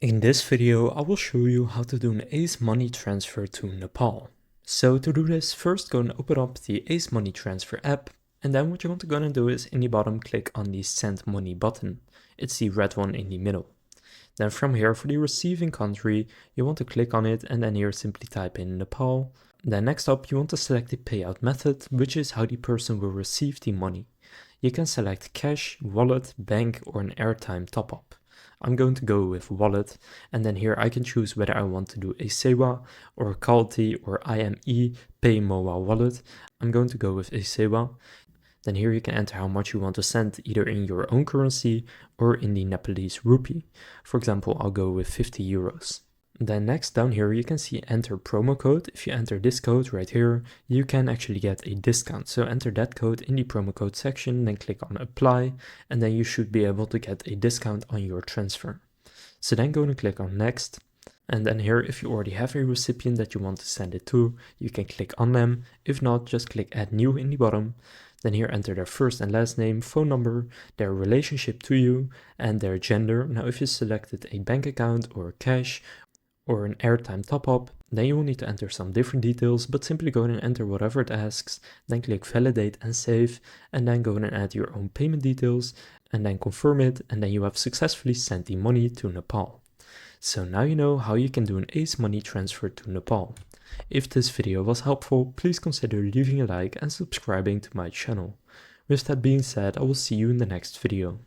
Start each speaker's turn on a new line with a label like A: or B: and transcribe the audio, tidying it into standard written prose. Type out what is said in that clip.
A: In this video, I will show you how to do an Ace money transfer to Nepal. So to do this, first go and open up the Ace money transfer app, and then what you want to go and do is in the bottom click on the send money button. It's the red one in the middle. Then from here, for the receiving country, you want to click on it and then here simply type in Nepal. Then next up, you want to select the payout method, which is how the person will receive the money. You can select cash, wallet, bank, or an airtime top-up. I'm going to go with wallet, and then here I can choose whether I want to do a Sewa or Kalti or IME Pay Mobile Wallet. I'm going to go with a Sewa. Then here you can enter how much you want to send, either in your own currency or in the Nepalese rupee. For example, I'll go with 50 euros. Then next down here you can see enter promo code. If you enter this code right here, you can actually get a discount. So enter that code in the promo code section, then click on apply, and then you should be able to get a discount on your transfer. So then go and click on next. And then here, if you already have a recipient that you want to send it to, you can click on them. If not, just click add new in the bottom. Then here enter their first and last name, phone number, their relationship to you, and their gender. Now if you selected a bank account or cash or an airtime top-up, then you will need to enter some different details, but simply go and enter whatever it asks, then click validate and save, and then go and add your own payment details, and then confirm it, and then you have successfully sent the money to Nepal. So now you know how you can do an Ace money transfer to Nepal. If this video was helpful, please consider leaving a like and subscribing to my channel. With that being said, I will see you in the next video.